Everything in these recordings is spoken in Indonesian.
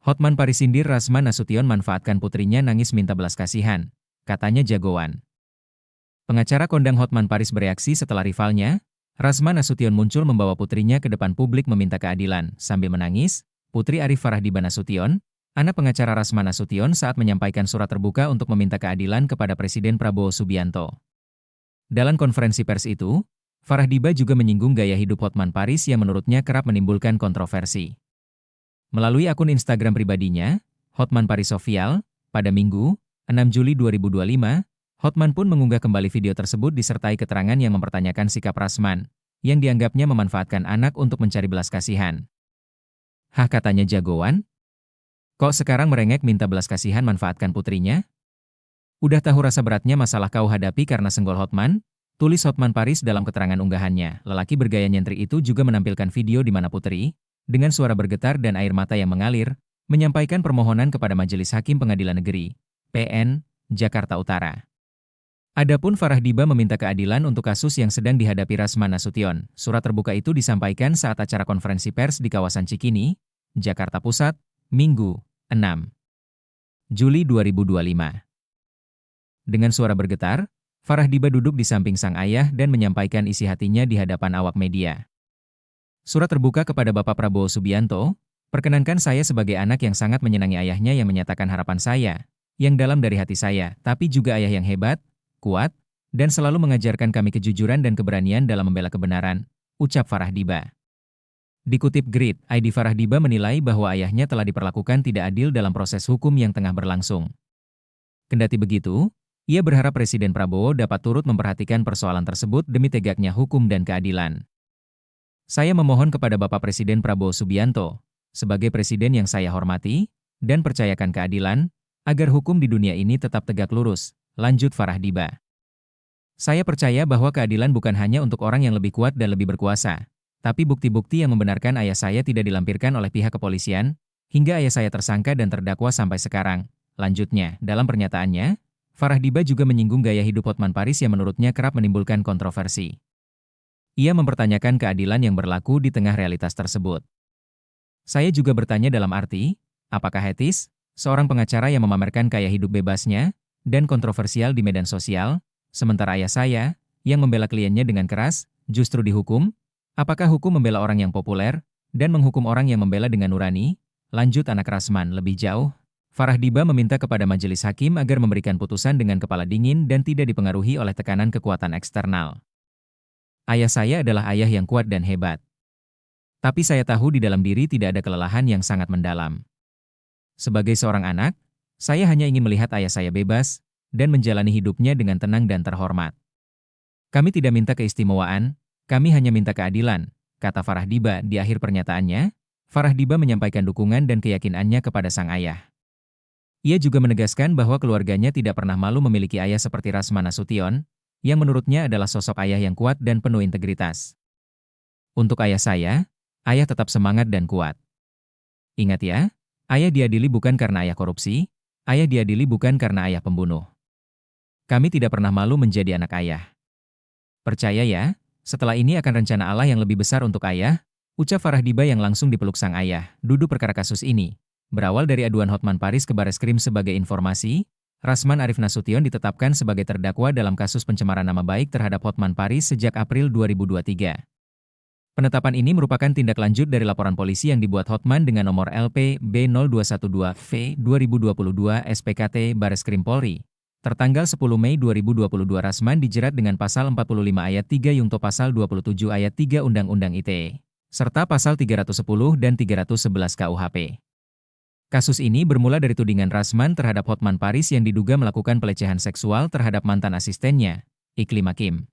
Hotman Paris sindir Rasman Nasution manfaatkan putrinya nangis minta belas kasihan. Katanya jagoan. Pengacara kondang Hotman Paris bereaksi setelah rivalnya, Rasman Nasution muncul membawa putrinya ke depan publik meminta keadilan. Sambil menangis, Putri Arif Farahdiba Nasution, anak pengacara Rasman Nasution saat menyampaikan surat terbuka untuk meminta keadilan kepada Presiden Prabowo Subianto. Dalam konferensi pers itu, Farahdiba juga menyinggung gaya hidup Hotman Paris yang menurutnya kerap menimbulkan kontroversi. Melalui akun Instagram pribadinya, Hotman Paris Official, pada Minggu, 6 Juli 2025, Hotman pun mengunggah kembali video tersebut disertai keterangan yang mempertanyakan sikap Rasman, yang dianggapnya memanfaatkan anak untuk mencari belas kasihan. Hah, katanya jagoan? Kok sekarang merengek minta belas kasihan manfaatkan putrinya? Udah tahu rasa beratnya masalah kau hadapi karena senggol Hotman? Tulis Hotman Paris dalam keterangan unggahannya. Lelaki bergaya nyentrik itu juga menampilkan video di mana putri, dengan suara bergetar dan air mata yang mengalir, menyampaikan permohonan kepada Majelis Hakim Pengadilan Negeri, PN, Jakarta Utara. Adapun Farahdiba meminta keadilan untuk kasus yang sedang dihadapi Rasman Nasution. Surat terbuka itu disampaikan saat acara konferensi pers di kawasan Cikini, Jakarta Pusat, Minggu, 6 Juli 2025. Dengan suara bergetar, Farahdiba duduk di samping sang ayah dan menyampaikan isi hatinya di hadapan awak media. Surat terbuka kepada Bapak Prabowo Subianto, perkenankan saya sebagai anak yang sangat menyenangi ayahnya yang menyatakan harapan saya, yang dalam dari hati saya, tapi juga ayah yang hebat, kuat, dan selalu mengajarkan kami kejujuran dan keberanian dalam membela kebenaran, ucap Farahdiba. Dikutip Grid, ID Farahdiba menilai bahwa ayahnya telah diperlakukan tidak adil dalam proses hukum yang tengah berlangsung. Kendati begitu, ia berharap Presiden Prabowo dapat turut memperhatikan persoalan tersebut demi tegaknya hukum dan keadilan. Saya memohon kepada Bapak Presiden Prabowo Subianto, sebagai presiden yang saya hormati, dan percayakan keadilan, agar hukum di dunia ini tetap tegak lurus, lanjut Farahdiba. Saya percaya bahwa keadilan bukan hanya untuk orang yang lebih kuat dan lebih berkuasa, tapi bukti-bukti yang membenarkan ayah saya tidak dilampirkan oleh pihak kepolisian, hingga ayah saya tersangka dan terdakwa sampai sekarang. Lanjutnya, dalam pernyataannya, Farahdiba juga menyinggung gaya hidup Hotman Paris yang menurutnya kerap menimbulkan kontroversi. Ia mempertanyakan keadilan yang berlaku di tengah realitas tersebut. Saya juga bertanya dalam arti, apakah etis, seorang pengacara yang memamerkan gaya hidup bebasnya, dan kontroversial di medan sosial, sementara ayah saya, yang membela kliennya dengan keras, justru dihukum? Apakah hukum membela orang yang populer, dan menghukum orang yang membela dengan nurani? Lanjut anak Rasman lebih jauh. Farahdiba meminta kepada majelis hakim agar memberikan putusan dengan kepala dingin dan tidak dipengaruhi oleh tekanan kekuatan eksternal. Ayah saya adalah ayah yang kuat dan hebat. Tapi saya tahu di dalam diri tidak ada kelelahan yang sangat mendalam. Sebagai seorang anak, saya hanya ingin melihat ayah saya bebas, dan menjalani hidupnya dengan tenang dan terhormat. Kami tidak minta keistimewaan, kami hanya minta keadilan, kata Farahdiba di akhir pernyataannya. Farahdiba menyampaikan dukungan dan keyakinannya kepada sang ayah. Ia juga menegaskan bahwa keluarganya tidak pernah malu memiliki ayah seperti Rasman Nasution, yang menurutnya adalah sosok ayah yang kuat dan penuh integritas. Untuk ayah saya, ayah tetap semangat dan kuat. Ingat ya, ayah diadili bukan karena ayah korupsi, ayah diadili bukan karena ayah pembunuh. Kami tidak pernah malu menjadi anak ayah. Percaya ya, setelah ini akan rencana Allah yang lebih besar untuk ayah, ucap Farahdiba yang langsung dipeluk sang ayah. Duduk perkara kasus ini berawal dari aduan Hotman Paris ke Bareskrim. Sebagai informasi, Rasman Arif Nasution ditetapkan sebagai terdakwa dalam kasus pencemaran nama baik terhadap Hotman Paris sejak April 2023. Penetapan ini merupakan tindak lanjut dari laporan polisi yang dibuat Hotman dengan nomor LP B0212V 2022 SPKT Bareskrim Polri. Tertanggal 10 Mei 2022 Rasman dijerat dengan pasal 45 ayat 3 Yungto pasal 27 ayat 3 Undang-Undang ITE, serta pasal 310 dan 311 KUHP. Kasus ini bermula dari tudingan Rasman terhadap Hotman Paris yang diduga melakukan pelecehan seksual terhadap mantan asistennya, Iklim Hakim.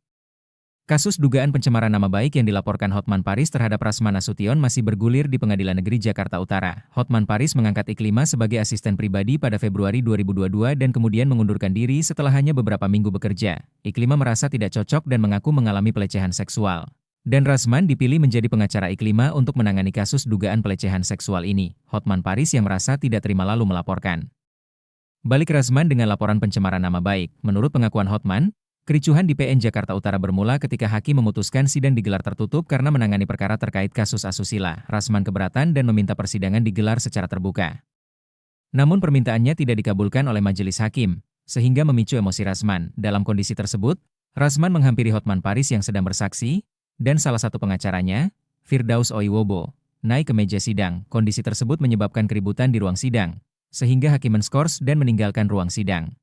Kasus dugaan pencemaran nama baik yang dilaporkan Hotman Paris terhadap Rasman Nasution masih bergulir di Pengadilan Negeri Jakarta Utara. Hotman Paris mengangkat Iklima sebagai asisten pribadi pada Februari 2022 dan kemudian mengundurkan diri setelah hanya beberapa minggu bekerja. Iklima merasa tidak cocok dan mengaku mengalami pelecehan seksual. Dan Rasman dipilih menjadi pengacara Iklima untuk menangani kasus dugaan pelecehan seksual ini. Hotman Paris yang merasa tidak terima lalu melaporkan balik Rasman dengan laporan pencemaran nama baik. Menurut pengakuan Hotman, kericuhan di PN Jakarta Utara bermula ketika hakim memutuskan sidang digelar tertutup karena menangani perkara terkait kasus asusila. Rasman keberatan dan meminta persidangan digelar secara terbuka. Namun permintaannya tidak dikabulkan oleh majelis hakim, sehingga memicu emosi Rasman. Dalam kondisi tersebut, Rasman menghampiri Hotman Paris yang sedang bersaksi, dan salah satu pengacaranya, Firdaus Oiwobo, naik ke meja sidang. Kondisi tersebut menyebabkan keributan di ruang sidang, sehingga hakim menskors dan meninggalkan ruang sidang.